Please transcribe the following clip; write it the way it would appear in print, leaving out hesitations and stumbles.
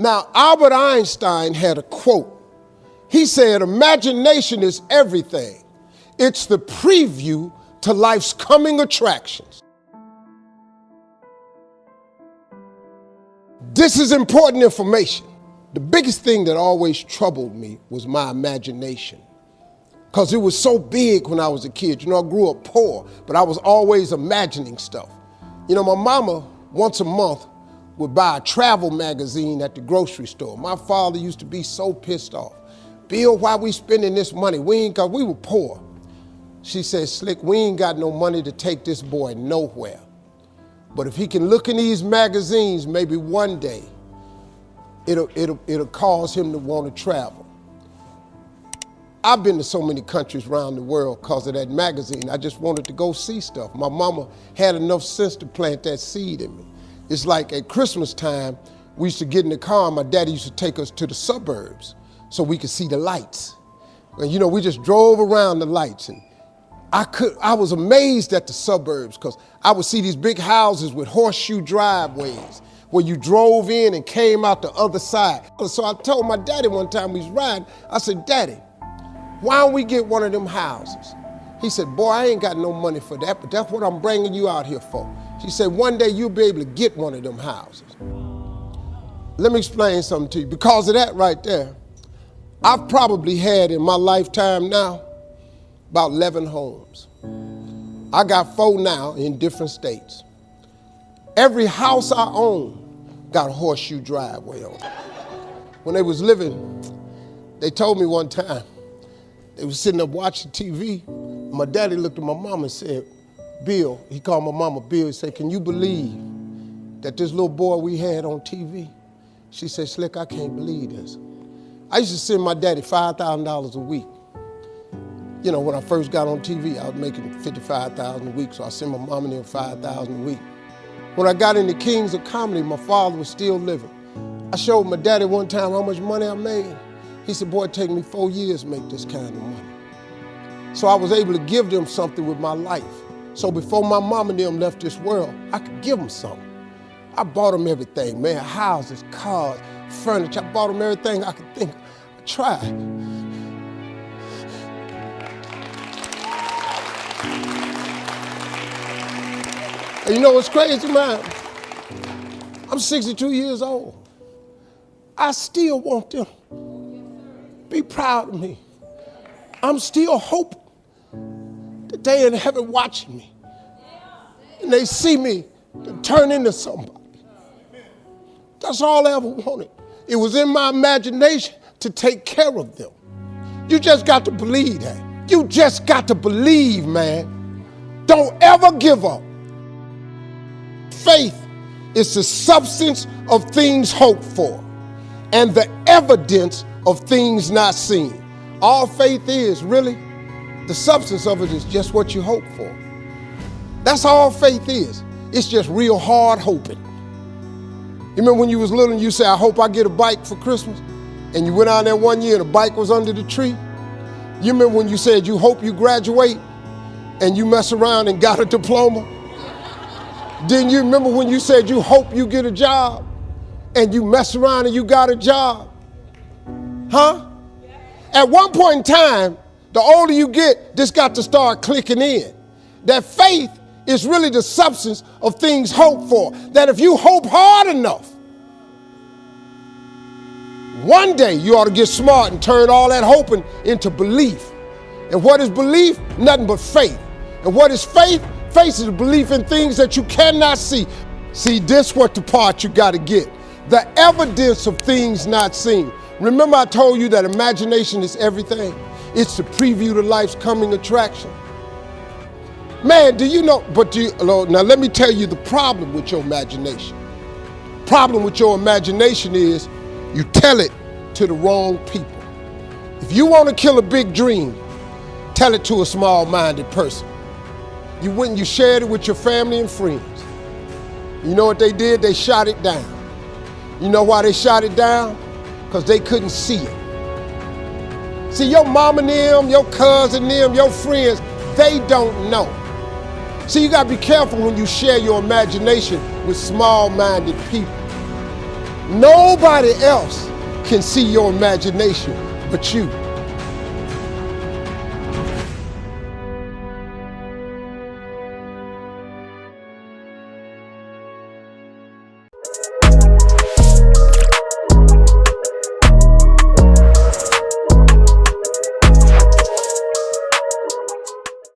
Now, Albert Einstein had a quote. He said, imagination is everything. It's the preview to life's coming attractions. This is important information. The biggest thing that always troubled me was my imagination, because it was so big when I was a kid. You know, I grew up poor, but I was always imagining stuff. You know, my mama, once a month, would buy a travel magazine at the grocery store. My father used to be so pissed off. Bill, why we spending this money? We were poor. She said, Slick, we ain't got no money to take this boy nowhere. But if he can look in these magazines, maybe one day, it'll cause him to want to travel. I've been to so many countries around the world because of that magazine. I just wanted to go see stuff. My mama had enough sense to plant that seed in me. It's like at Christmas time, we used to get in the car and my daddy used to take us to the suburbs so we could see the lights. And you know, we just drove around the lights, and I was amazed at the suburbs because I would see these big houses with horseshoe driveways where you drove in and came out the other side. So I told my daddy one time we was riding, I said, Daddy, why don't we get one of them houses? He said, boy, I ain't got no money for that, but that's what I'm bringing you out here for. She said, one day you'll be able to get one of them houses. Let me explain something to you. Because of that right there, I've probably had in my lifetime now about 11 homes. I got 4 now in different states. Every house I own got a horseshoe driveway on it. When they was living, they told me one time, they was sitting up watching TV. My daddy looked at my mama and said, Bill, he called my mama Bill, he said, can you believe that this little boy we had on TV? She said, Slick, I can't believe this. I used to send my daddy $5,000 a week. You know, when I first got on TV, I was making $55,000 a week, so I sent my mom and them $5,000 a week. When I got into Kings of Comedy, my father was still living. I showed my daddy one time how much money I made. He said, boy, it take me 4 years to make this kind of money. So I was able to give them something with my life. So before my mom and them left this world, I could give them something. I bought them everything, man, houses, cars, furniture. I bought them everything I could think of. I tried. And you know what's crazy, man? I'm 62 years old. I still want them to be proud of me. I'm still hoping that they in heaven watching me and they see me to turn into somebody. That's all I ever wanted. It was in my imagination to take care of them. You just got to believe that. You just got to believe, man. Don't ever give up. Faith is the substance of things hoped for and the evidence of things not seen. All faith is, really, the substance of it is just what you hope for. That's all faith is. It's just real hard hoping. You remember when you was little and you said, I hope I get a bike for Christmas? And you went out there one year and the bike was under the tree? You remember when you said you hope you graduate and you mess around and got a diploma? Didn't you remember when you said you hope you get a job and you mess around and you got a job? Huh? At one point in time, the older you get, this got to start clicking in. That faith is really the substance of things hoped for. That if you hope hard enough, one day you ought to get smart and turn all that hoping into belief. And what is belief? Nothing but faith. And what is faith? Faith is a belief in things that you cannot see. See, this what the part you got to get. The evidence of things not seen. Remember I told you that imagination is everything? It's the preview to life's coming attraction. Man, do you know, now let me tell you the problem with your imagination. Problem with your imagination is you tell it to the wrong people. If you want to kill a big dream, tell it to a small-minded person. You shared it with your family and friends. You know what they did? They shot it down. You know why they shot it down? Because they couldn't see it. See, your mom and them, your cousin them, your friends, they don't know. See, you gotta be careful when you share your imagination with small-minded people. Nobody else can see your imagination but you.